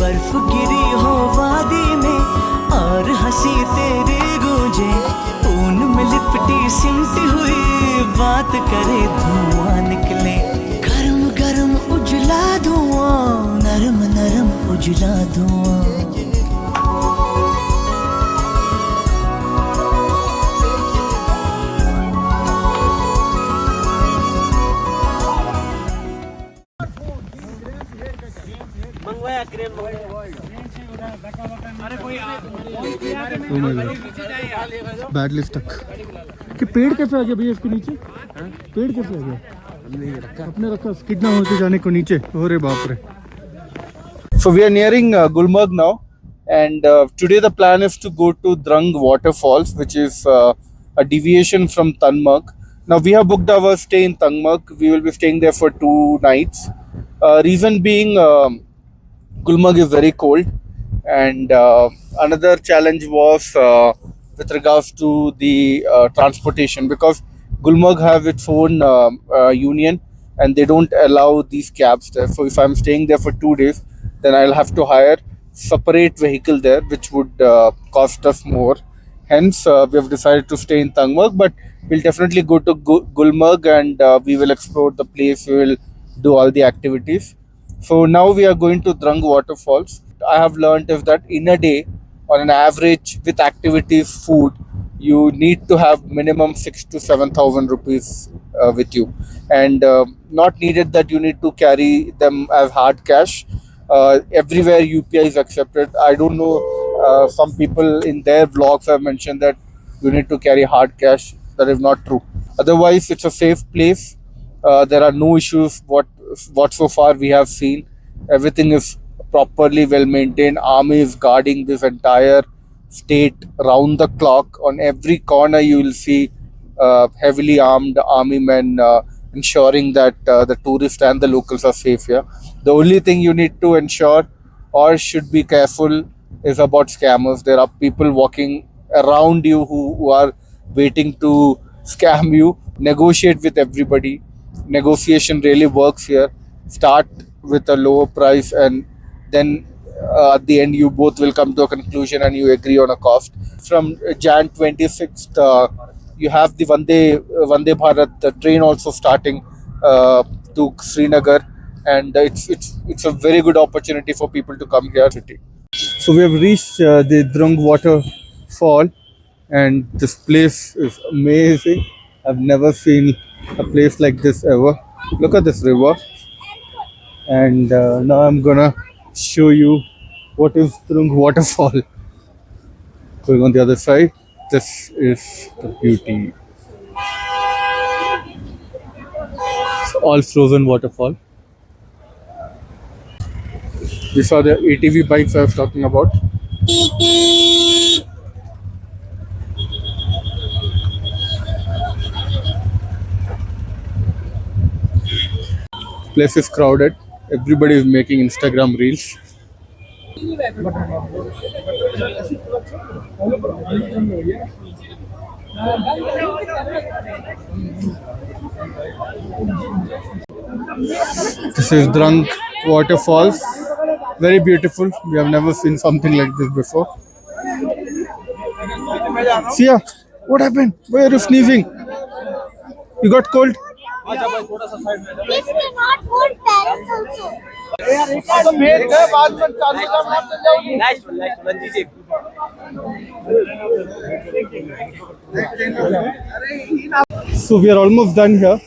बर्फ गिरी हो वादी में और हंसी तेरी गूंजे, ऊन में लिपटी सिमटी हुई बात करे धुआं निकले, गरम गरम उजला धुआं, नरम नरम उजला धुआं। बैडली स्टक कि पेड़ कैसे आ गया भैया इसके नीचे? पेड़ कैसे आ गया? अपने रखा कितना होते जाने को नीचे। अरे बाप रे। So we are nearing Gulmarg now, and today the plan is to go to Drang waterfalls, which is a deviation from Tanmarg. Now we have booked our stay in Tanmarg. We will be staying there for 2 nights. Reason being, Gulmarg is very cold, and another challenge was with regards to the transportation, because Gulmarg have its own union and they don't allow these cabs there. So if I'm staying there for 2 days, then I'll have to hire separate vehicle there, which would cost us more. Hence, we have decided to stay in Tangmarg, but we'll definitely go to Gulmarg, and we will explore the place. We will do all the activities. So now we are going to Drang waterfalls. I have learned is that in a day, on an average, with activities, food, you need to have minimum 6 to 7,000 rupees with you, and not needed that you need to carry them as hard cash. Everywhere UPI is accepted. I don't know, some people in their vlogs have mentioned that you need to carry hard cash. That is not true. Otherwise, it's a safe place. There are no issues what so far we have seen. Everything is properly well maintained. Army is guarding this entire state round the clock. On every corner you will see heavily armed army men ensuring that the tourists and the locals are safe here. The only thing you need to ensure or should be careful is about scammers. There are people walking around you who are waiting to scam you. Negotiate with everybody. Negotiation really works here. Start with a lower price, and then at the end you both will come to a conclusion and you agree on a cost. From Jan 26th, you have the Vande Bharat the train also starting to Srinagar, and it's a very good opportunity for people to come here. So we have reached the Drang waterfall, and this place is amazing. I've never seen a place like this ever. Look at this river, and now I'm gonna show you what is Drang waterfall. Going on the other side, this is the beauty. It's all frozen waterfall. These are the ATV bikes I was talking about. Place is crowded. Everybody is making Instagram reels. This is Drang waterfalls. Very beautiful. We have never seen something like this before. Sia, what happened? Why are you sneezing? You got cold? This cannot hold parents also. So we are almost done here,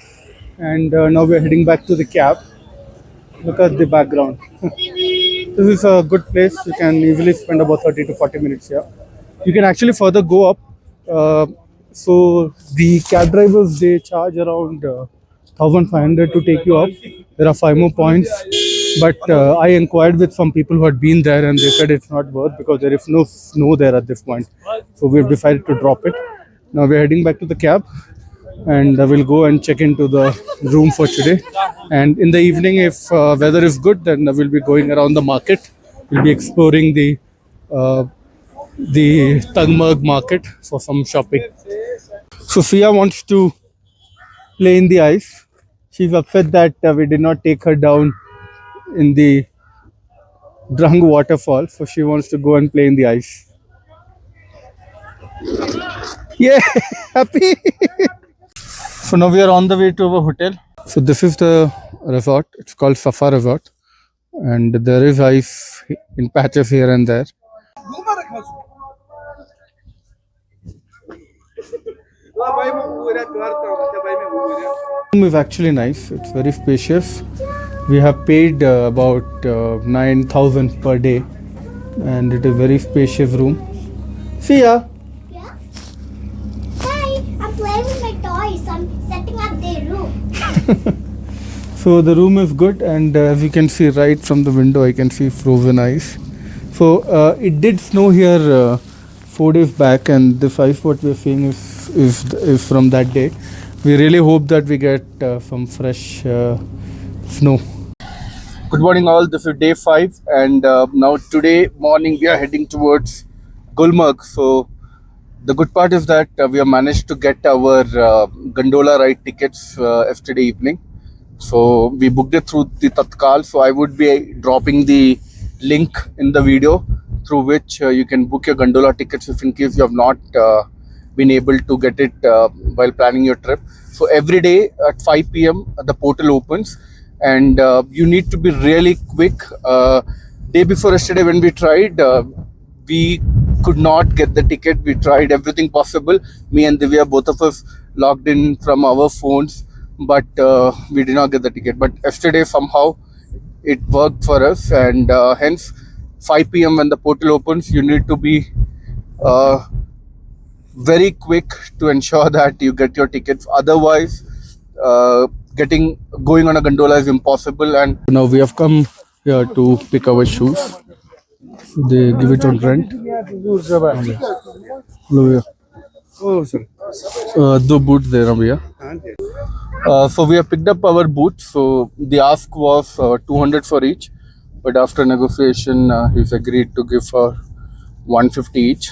and now we are heading back to the cab. Look at the background. This is a good place. You can easily spend about 30 to 40 minutes here. You can actually further go up. So the cab drivers, they charge around 1,500 to take you up. There are 5 more points, but I inquired with some people who had been there, and they said it's not worth because there is no snow there at this point. So we've decided to drop it. Now we're heading back to the cab, and we'll go and check into the room for today. And in the evening, if weather is good, then we'll be going around the market. We'll be exploring the Tangmarg market for some shopping. Sophia wants to play in the ice. She's upset that we did not take her down in the Drang waterfall, so she wants to go and play in the ice. Yeah, happy. So now we are on the way to our hotel. So this is the resort. It's called Safa Resort, and there is ice in patches here and there. Room is actually nice. It's very spacious. We have paid about 9,000 per day, and it is very spacious room. See ya. Yeah? Hi, I'm playing with my toys. I'm setting up their room. So the room is good, and as you can see right from the window, I can see frozen ice. So it did snow here 4 days back, and this ice what we are seeing is from that day. We really hope that we get some fresh snow. Good morning, all. This is day 5, and now today morning we are heading towards Gulmarg. So the good part is that we have managed to get our gondola ride tickets yesterday evening. So we booked it through the Tatkal. So I would be dropping the link in the video through which you can book your gondola tickets if in case you have not been able to get it while planning your trip. So every day at 5 p.m. the portal opens, and you need to be really quick. Day before yesterday when we tried, we could not get the ticket. We tried everything possible. Me and Divya, both of us logged in from our phones, but we did not get the ticket. But yesterday somehow it worked for us, and hence 5 p.m. when the portal opens, you need to be very quick to ensure that you get your tickets. Otherwise, going on a gondola is impossible. And now we have come here to pick our shoes. So they give it on rent. Oh, sir. The boot there, भैया. So we have picked up our boots. So the ask was 200 for each, but after negotiation, he's agreed to give 150 each.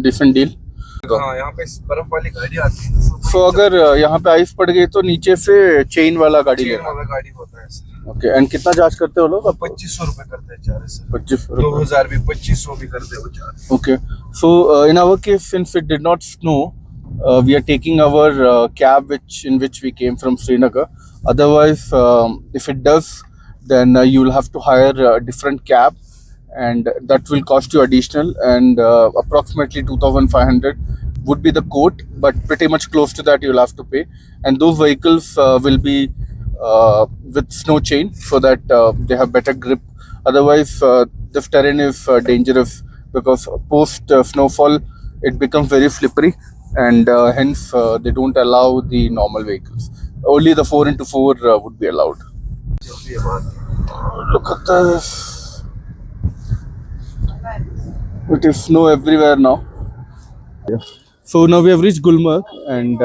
Decent deal. हाँ यहाँ पे बर्फ वाली गाड़ी आती है So अगर यहाँ पे आइस पड़ गई तो नीचे से चेन वाला गाड़ी ट्रेन लेना. वाला गाड़ी होता है सर ओके, एंड कितना चार्ज करते हो लोग? 2500 रुपए करते हैं चार्ज सर 25 2000 भी 2500 भी करते हैं वो charge Okay. So in our case, since it did not snow, we are taking our cab in which we came from Srinagar. Otherwise, if it does, then you will have to hire a different cab, and that will cost you additional, and approximately 2,500 would be the quote, but pretty much close to that you will have to pay. And those vehicles will be with snow chain so that they have better grip. Otherwise, this terrain is dangerous because post snowfall it becomes very slippery, and hence they don't allow the normal vehicles. Only the 4x4 would be allowed. Look at this. It is snow everywhere now. So now we have reached Gulmarg, and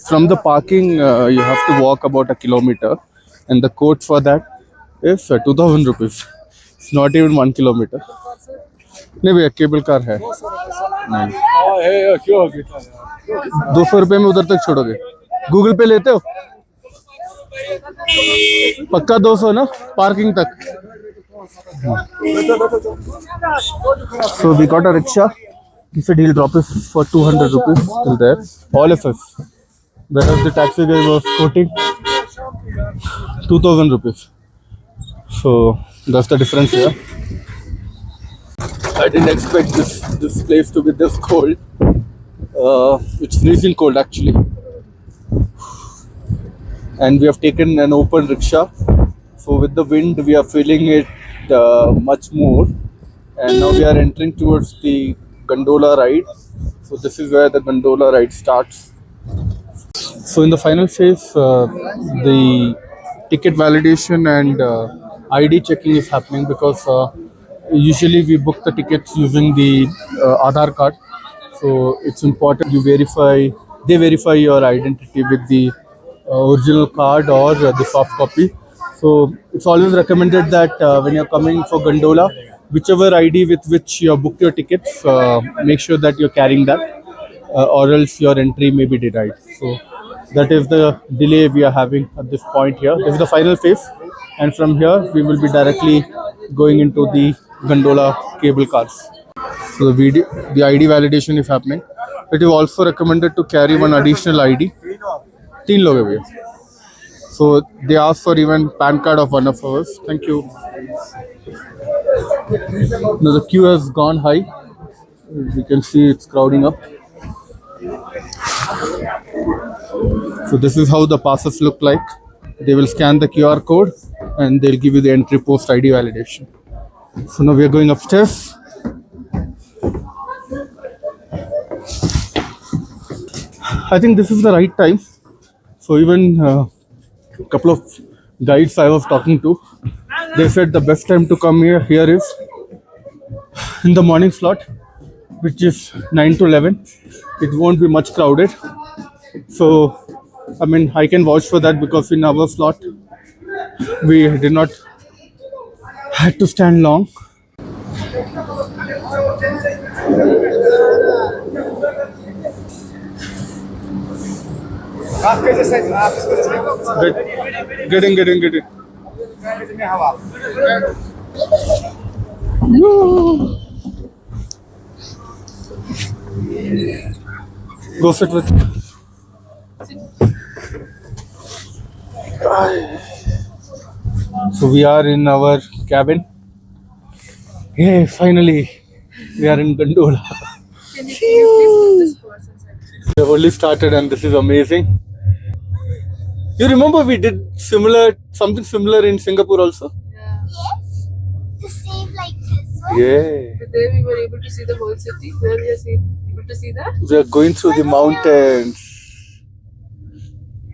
from the parking you have to walk about a kilometer, and the quote for that is 2,000 rupees. It's not even 1 kilometer. नहीं भैया cable car है नहीं. 200 रुपये में उधर तक छोड़ोगे? Google पे लेते हो? पक्का 200 ना पार्किंग तक. So we got a rickshaw. He said he'll drop us for 200 rupees till there, all of us. Whereas the taxi guy was quoting 2,000 rupees. So that's the difference here. I didn't expect this place to be this cold. It's freezing cold actually. And we have taken an open rickshaw. So with the wind, we are feeling it much more. And now we are entering towards the gondola ride. So this is where the gondola ride starts. So in the final phase, the ticket validation and ID checking is happening because usually we book the tickets using the Aadhaar card. So it's important they verify your identity with the original card or the soft copy. So it's always recommended that when you're coming for gondola, whichever ID with which you have booked your tickets, make sure that you're carrying that, or else your entry may be denied. So that is the delay we are having at this point here. This is the final phase, and from here we will be directly going into the gondola cable cars. So the ID validation is happening. It is also recommended to carry one additional ID. 3 लोग हैं भैया. So they ask for even PAN card of one of ours. Thank you. Now the queue has gone high. You can see it's crowding up. So this is how the passes look like. They will scan the QR code and they'll give you the entry post ID validation. So now we are going upstairs. I think this is the right time. So even a couple of guides I was talking to, they said the best time to come here is in the morning slot, which is 9 to 11. It won't be much crowded. So, I mean, I can vouch for that because in our slot, we did not had to stand long. Get in. Go sit with. So we are in our cabin. Hey, finally, we are in gondola. Can you please put this person? We have only started and this is amazing. You remember we did something similar in Singapore also? Yeah. Yes. The same like this one. Yeah. But there we were able to see the whole city. Where we are able to see that? We are going through the mountains.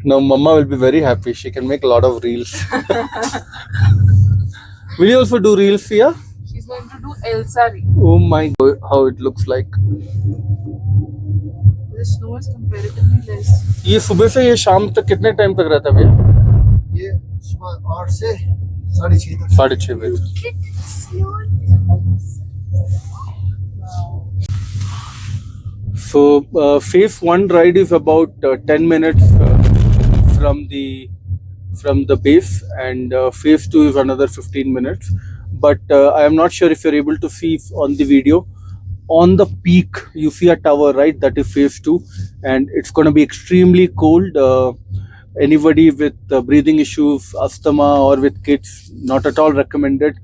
Now Mama will be very happy. She can make a lot of reels. Will you also do reels here? She's going to do Elsa Reel. Oh my God, how it looks like. The snow is comparatively less. ये सुबह से ये शाम तक कितने time तक रहता है भैया? ये सुबह 8 से 6:30 तक. 6:30 बजे. Look at the snow. So phase 1 ride is about 10 minutes from the base, and phase 2 is another 15 minutes. But I am not sure if you're able to see on the video. On the peak, you see a tower, right? That is phase 2, and it's going to be extremely cold. Anybody with breathing issues, asthma, or with kids, not at all recommended.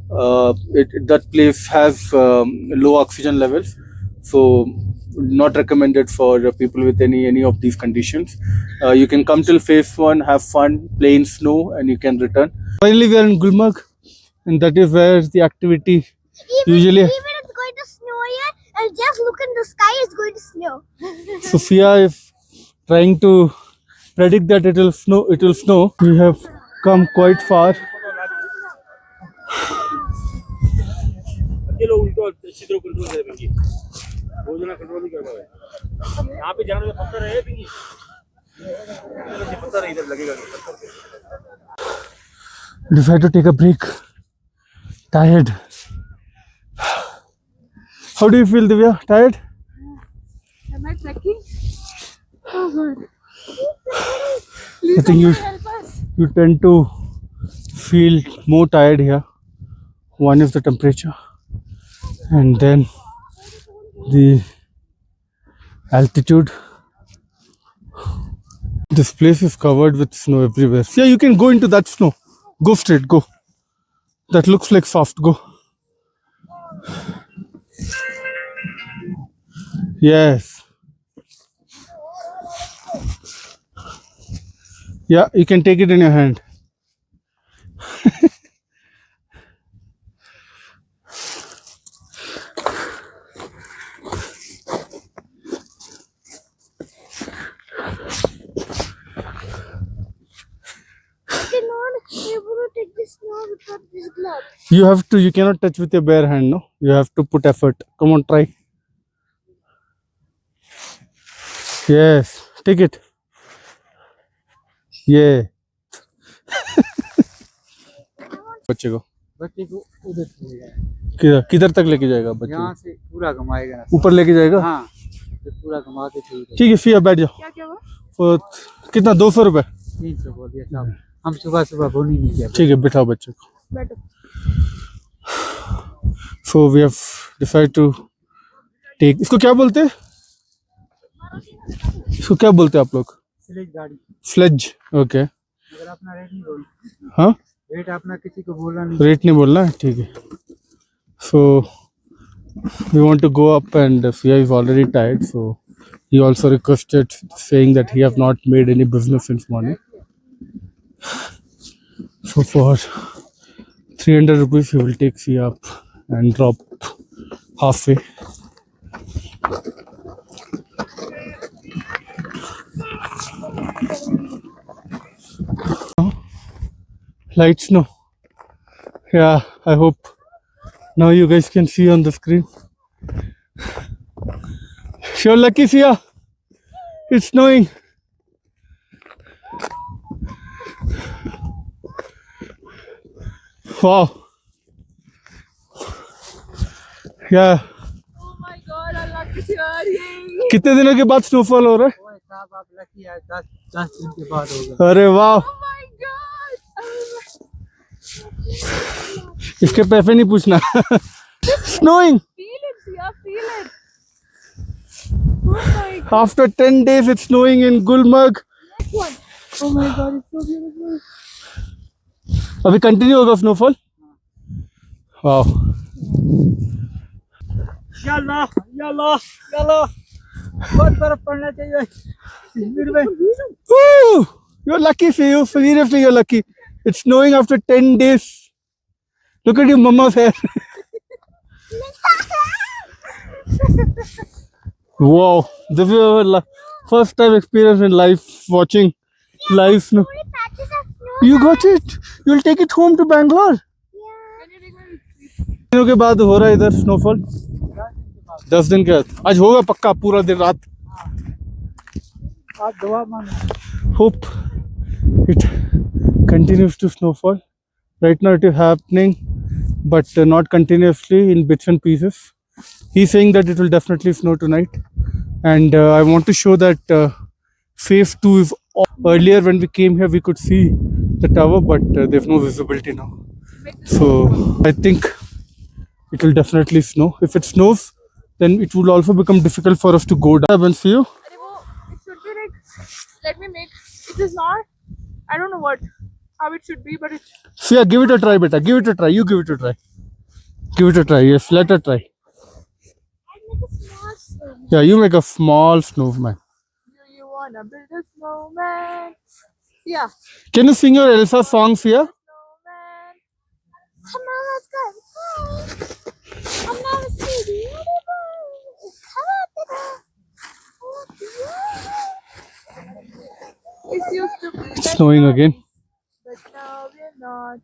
That place has low oxygen levels, so not recommended for people with any of these conditions. You can come till phase 1, have fun, play in snow, and you can return. Finally, we are in Gulmarg, and that is where the activity usually. Even it's going to snow here, and just look in the sky, it's going to snow. Sophia is trying to predict that it will snow. We have come quite far. Decided to take a break. Tired. How do you feel, Divya? Tired? Am I trekking? Oh God. I think you tend to feel more tired here. One is the temperature, and then the altitude. This place is covered with snow everywhere. Yeah, you can go into that snow. Go straight, go. That looks like soft, go. Yes. Yeah, you can take it in your hand. Take this snow without these gloves. You cannot touch with your bare hand, no? You have to put effort. Come on, try. Yes, take it. Yeah. बच्चे को उधर ले जाएगा. किधर तक लेके जाएगा बच्चे यहाँ से पूरा घुमाएगा ना. ऊपर लेके जाएगा. हाँ, फिर पूरा घुमा के ठीक है, फिर बैठ जाओ. क्या हुआ? तो कितना 200 रुपए? 300 बोल दिया साहब. हम सुबह भून ही नहीं किया. ठीक है, बिठाओ बच्चे को. बैठो. So we have decided to take. इसको क्या बोलते हैं? इसको क्या बोलते हैं आप लोग? स्लेज गाड़ी। Sledge, okay. अगर अपना रेट नहीं बोलना। हाँ? रेट अपना किसी को बोलना नहीं। रेट नहीं बोलना है, ठीक है। So we want to go up and Sia is already tired, so he also requested, saying that he have not made any business since morning. So for 300 rupees he will take Sia up and drop halfway. Lights, no. Yeah, I hope now you guys can see on the screen. You're lucky, Sia. It's snowing. Wow. Yeah. Oh my God, Allah की यारी। कितने दिनों के बाद snowfall हो रहा है? ओए साहब आप लकी है, 10 दिन के बाद होगा। अरे वाह, Oh my God। इसके पैसे नहीं पूछना। Snowing. Feel it, Sia, feel it। Oh my God। After 10 days it's snowing in Gulmarg. Oh my God, it's so beautiful। अभी कंटिन्यू होगा स्नोफॉल? वाह। याल्ला याल्ला याल्ला, बहुत बर्फ पड़ना चाहिए कश्मीर में। Woo! You're lucky, Sia. Seriously, you're lucky. It's snowing after 10 days. Look at your mama's hair. Wow, this is our first time experience in life watching live snow. Patches of snow. You got it. You'll take it home to Bangalore. दिनों के बाद हो रहा है इधर snowfall. 10 दिन के बाद आज होगा पक्का, पूरा दिन रात। आप दुआ मांगो। Hope it continues to snowfall. Right now it is happening, but not continuously, in bits and pieces. He's saying that it will definitely snow tonight, and I want to show that phase 2 is off. Earlier when we came here we could see the tower, but there's no visibility now. So I think it will definitely snow. If it snows, then it will also become difficult for us to go down and see you. अरे वो it should be like, let me make, it is not, I don't know what, how it should be, but it, So yeah, give it a try, beta. Give it a try. You give it a try. Give it a try. Yes, let her try. I'd make a small snow. Yeah, you make a small snowman. do you wanna build a snowman? Yeah, Can you sing your Elsa songs here? snowman. Come on, let's go. I'm not a city. Come on, It used to be It's like snowing that, again. but now we're not.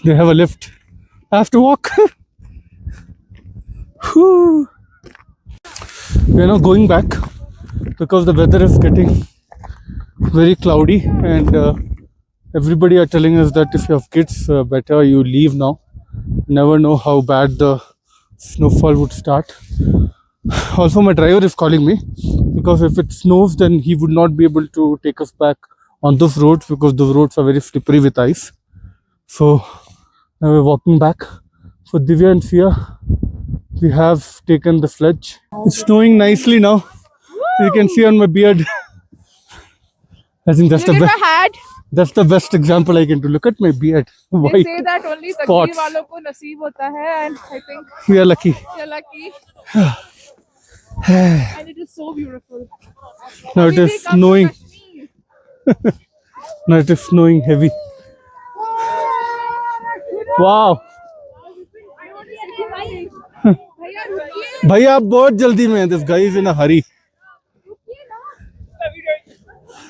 They have a lift. I have to walk. Whew. We are now going back because the weather is getting very cloudy, and everybody are telling us that if you have kids, better you leave now. Never know how bad the snowfall would start. Also, my driver is calling me because if it snows, then he would not be able to take us back on those roads because those roads are very slippery with ice. So now we're walking back. For Divya and Sia, we have taken the sledge. It's snowing nicely now. You can see on my beard. I think that's Look the at best. my hat. That's the best example I can do. Look at my beard. They White. say that only spots. तकदीर वालों को नसीब होता है, and I think We are lucky. you're lucky. And it is so beautiful. Now it Abhi is bhi come to snowing. Kashmir. Now it is snowing heavy. Wow. भैया रुकिए, भैया आप बहुत जल्दी में हैं. This guy is in a hurry. रुकिए ना.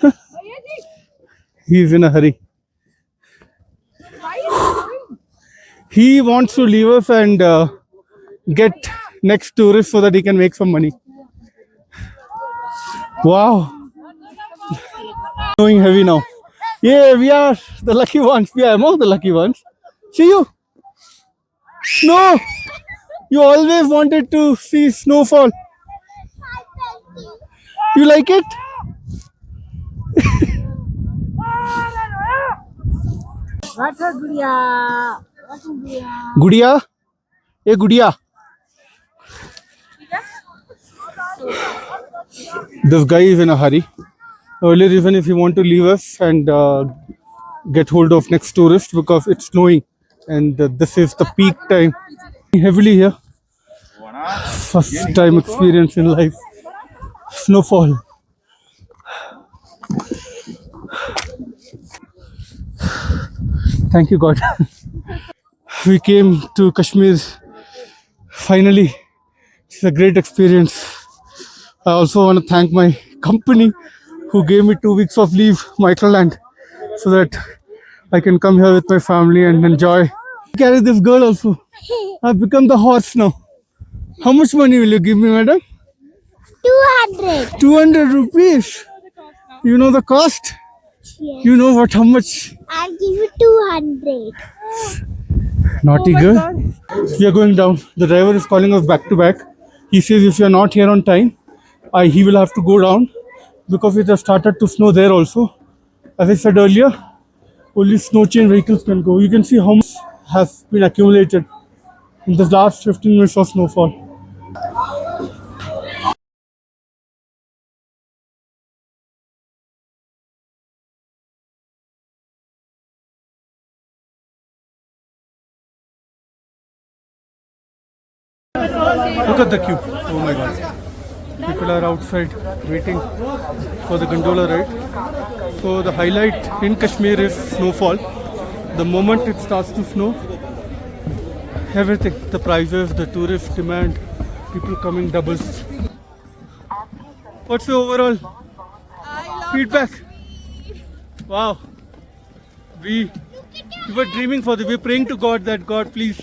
भैया जी, He is in a hurry. why are you going? He wants to leave us and get next tourist so that he can make some money. Wow. Snowing heavy now. Yeah, we are the lucky ones. We are among the lucky ones. See you. Snow. You always wanted to see snowfall. You like it? What's a gudiya? What's a gudiya? Gudiya? Hey, Gudiya. This guy is in a hurry. Earlier, even if you want to leave us and get hold of next tourist because it's snowing and this is the peak time. Heavily here. First time experience in life. Snowfall. Thank you, God. We came to Kashmir. Finally, it's a great experience. I also want to thank my company who gave me 2 weeks of leave, Microland, so that I can come here with my family and enjoy. Carry this girl also. I've become the horse now. How much money will you give me, madam? 200. 200 rupees. You know the cost? Yes. You know what? How much? I'll give you 200. Naughty girl. We are going down. The driver is calling us back to back. He says if you are not here on time, he will have to go down because it has started to snow there also. As I said earlier, only snow chain vehicles can go. You can see how much has been accumulated in the last 15 minutes of snowfall. Look at the queue. Oh my god. People are outside waiting for the gondola ride. So the highlight in Kashmir is snowfall. The moment it starts to snow, everything, the prices, the tourist demand, people coming doubles. What's the overall feedback? Wow. We were dreaming for this. We were praying to God that God, please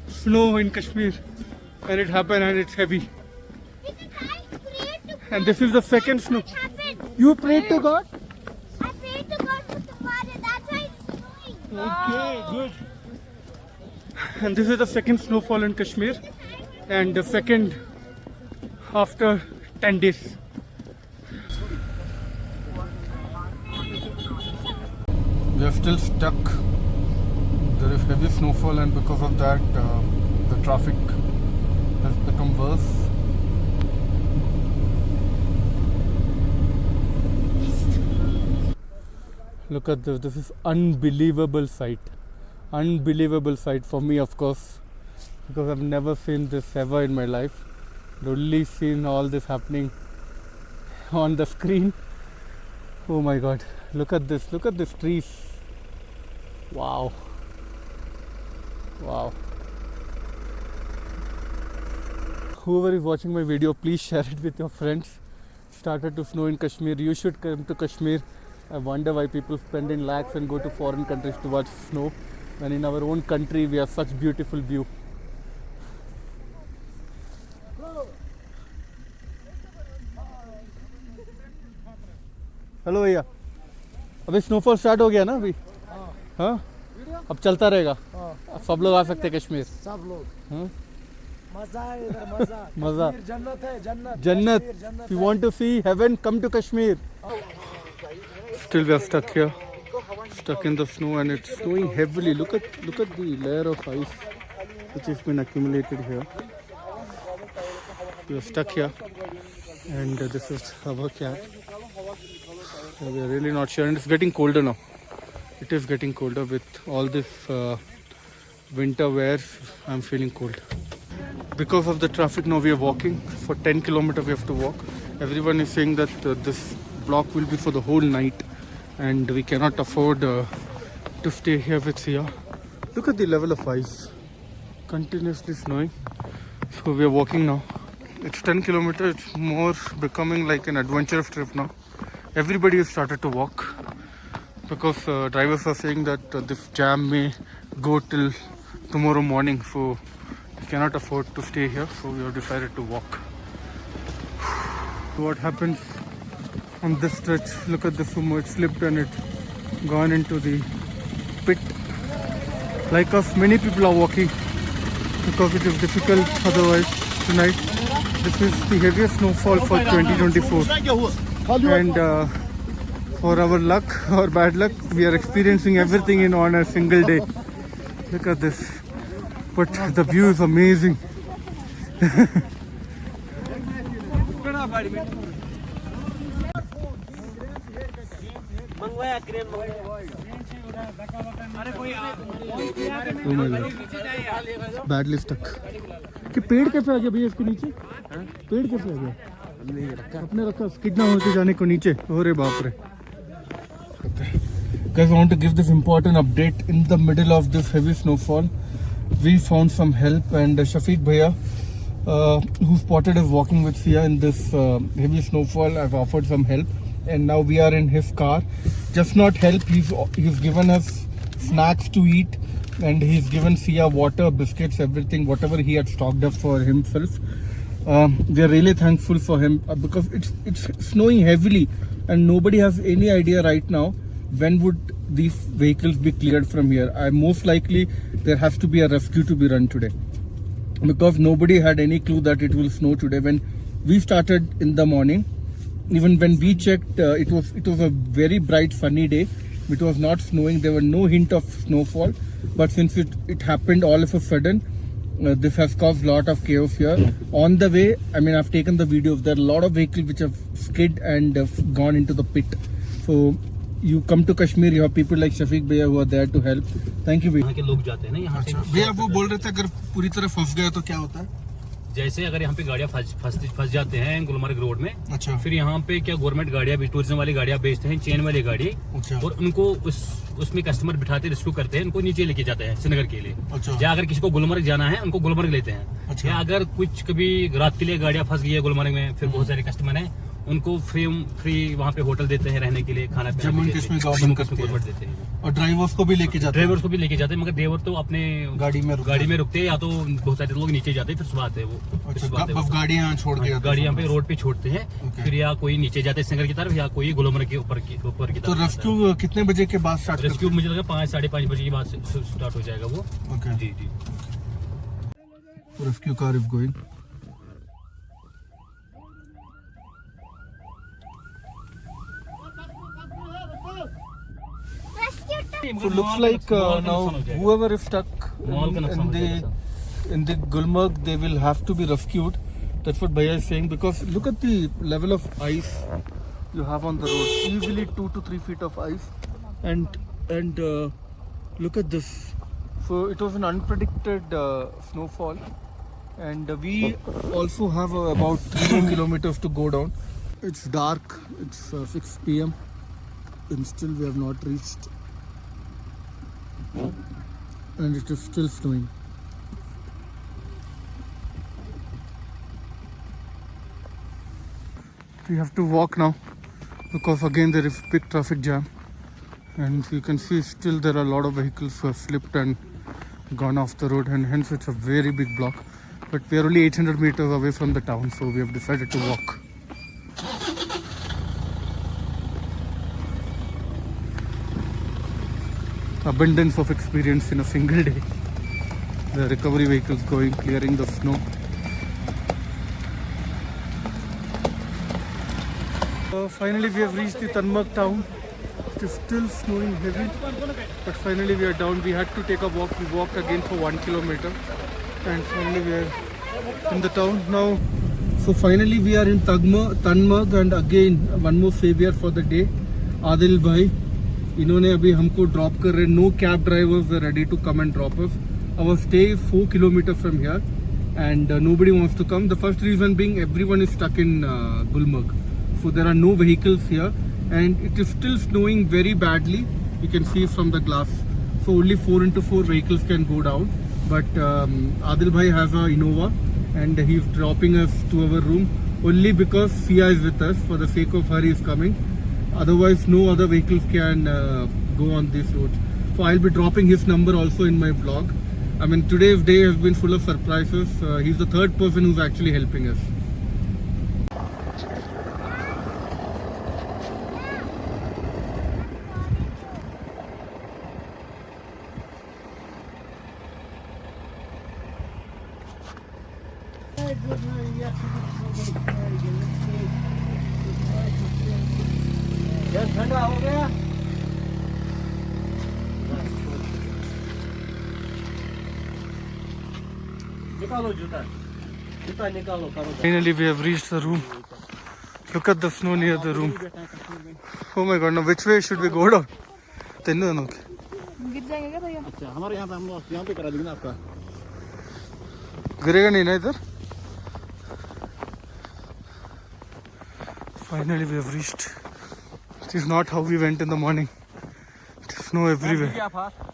snow in Kashmir, and it happened, and it's heavy. And this is the second snow. You prayed to God? I prayed to God for tomorrow. That's why it's snowing. Okay, good. And this is the second snowfall in Kashmir, and the second after 10 days. We are still stuck. There is heavy snowfall, and because of that, the traffic has become worse. Look at this. This is unbelievable sight. Unbelievable sight for me, of course, because I've never seen this ever in my life. I've only seen all this happening on the screen. Oh my god. Look at this. Look at these trees. Wow. Wow. Whoever is watching my video, please share it with your friends. Started to snow in Kashmir. You should come to Kashmir. I wonder why people spend in lakhs and go to foreign countries to watch snow, when in our own country we have such beautiful view. Hello भैया, अभी snowfall start हो गया ना अभी? हाँ, अब चलता रहेगा। सब लोग आ सकते हैं कश्मीर। सब लोग। हाँ? मजा है इधर, मजा। मजा। कश्मीर जन्नत है, जन्नत। जन्नत। कश्मीर जन्नत If you है। want to see heaven, come to Kashmir. Still we are stuck here, stuck in the snow, and it's snowing heavily. Look at the layer of ice which has been accumulated here. We are stuck here, and this is our cab. We are really not sure, and it's getting colder now. It is getting colder with all this winter wear. I'm feeling cold. Because of the traffic now we are walking. For 10 kilometers we have to walk. Everyone is saying that this block will be for the whole night, and we cannot afford to stay here with Sia. Look at the level of ice. Continuously snowing. So we are walking now. It's 10 kilometers. It's more becoming like an adventurous trip now. Everybody has started to walk because drivers are saying that this jam may go till tomorrow morning. So we cannot afford to stay here. So we have decided to walk. What happens on this stretch. Look at the sumo, it slipped and it gone into the pit. Like us, many people are walking because it is difficult otherwise tonight. This is the heaviest snowfall for 2024, and for our luck or bad luck, we are experiencing everything in on a single day. Look at this, but the view is amazing. Badly stuck कि पेड़ कैसे आ गया भैया इसके नीचे? पेड़ कैसे आ गया? अपने रखा स्किड ना होते जाने को नीचे. अरे बाप रे. Guys, I want to give this important update. In the middle of this heavy snowfall, we found some help, and Shafiq Bhaiya, who spotted us walking with Sia in this heavy snowfall, I've offered some help, and now we are in his car. Just not help, he's given us snacks to eat, and he's given Sia water, biscuits, everything, whatever he had stocked up for himself. We are really thankful for him because it's snowing heavily, and nobody has any idea right now when would these vehicles be cleared from here. Most likely there has to be a rescue to be run today, because nobody had any clue that it will snow today. When we started in the morning, even when we checked, it was a very bright sunny day. It was not snowing. There were no hint of snowfall, but since it happened all of a sudden, this has caused a lot of chaos here. On the way, I mean, I've taken the videos. There are a lot of vehicles which have skid and gone into the pit. So you come to Kashmir, you have people like Shafiq Bhaiya who are there to help. Thank you भैया. यहाँ के लोग जाते हैं ना यहाँ से. भैया वो बोल रहे थे अगर पूरी तरह फंस गया तो क्या होता है? जैसे अगर यहाँ पे गाड़ियाँ फंस जाते हैं गुलमर्ग रोड में, अच्छा. फिर यहाँ पे क्या गवर्नमेंट गाड़ियाँ भी, टूरिज्म वाली गाड़ियाँ बेचते हैं, चेन वाली गाड़ी, अच्छा. और उनको उसमें कस्टमर बिठाते रेस्क्यू करते हैं, उनको नीचे लेके जाते हैं श्रीनगर के लिए. अच्छा. या अगर किसी को गुलमर्ग जाना है उनको गुलमर्ग लेते हैं. अच्छा. या अगर कुछ कभी रात के लिए गाड़ियाँ फंस गई है गुलमर्ग में, फिर बहुत सारे कस्टमर हैं, उनको फ्री वहाँ पे होटल देते हैं रहने के लिए, खाना पीना जम्मू कश्मीर गवर्नमेंट देते हैं. और ड्राइवर्स को भी लेके जाते हैं. मगर ड्राइवर तो अपने गाड़ी में रुकते हैं, या तो बहुत सारे लोग नीचे जाते हैं फिर सुबह आते हैं वो. अच्छा, गाड़ी यहाँ छोड़ के गाड़ी यहाँ पे रोड पे छोड़ते हैं. फिर या कोई नीचे जाते हैं श्रीनगर की तरफ, या कोई गुलमर्ग के ऊपर की तरफ. तो रेस्क्यू कितने बजे के बाद स्टार्ट? रेस्क्यू मुझे लगा 5 साढ़े 5 बजे के बाद स्टार्ट हो जाएगा वो. ओके जी. Rescue car is going. So it looks like now whoever is stuck in the Gulmarg, they will have to be rescued. That's what Bhaiya is saying, because look at the level of ice you have on the road. Easily 2 to 3 feet of ice, and look at this. So it was an unpredicted snowfall, and we also have about 3 more kilometers to go down. It's dark. It's 6 p.m. and still we have not reached. And it is still snowing. We have to walk now because again there is big traffic jam, and you can see still there are a lot of vehicles who have slipped and gone off the road, and hence it's a very big block. But we are only 800 meters away from the town, so we have decided to walk. Abundance of experience in a single day. The recovery vehicles going, clearing the snow. Finally we have reached the Tanmarg town. It is still snowing heavy, but finally we are down. We had to take a walk. We walked again for 1 kilometer, and finally we are in the town now. So finally we are in Tanmarg, and again one more savior for the day, Adil Bhai. इन्होंने अभी हमको drop कर रहे. No cab drivers are ready to come and drop us. Our stay is 4 kilometers from here, and nobody wants to come. The first reason being everyone is stuck in Gulmarg, so there are no vehicles here, and it is still snowing very badly. You can see from the glass, so only 4x4 vehicles can go down. But Adil Bhai has a Innova, and he's dropping us to our room only because Sia is with us. For the sake of her, he is coming. Otherwise, no other vehicles can go on this road. So I'll be dropping his number also in my vlog. I mean, today's day has been full of surprises. He's the third person who's actually helping us. ठंडा हो गया निकालो जूता जूता निकालो करो Finally, we have reached the room. Look at the snow near the room. Oh my god, now which way should we go down? तीनों दोनों के गिर जाएंगे क्या भैया? अच्छा हमारे यहाँ पे हम लोग यहाँ पे करा देंगे ना आपका गिरेगा नहीं ना इधर. Finally, we have reached. It is not how we went in the morning. It is snow everywhere. क्या फास्ट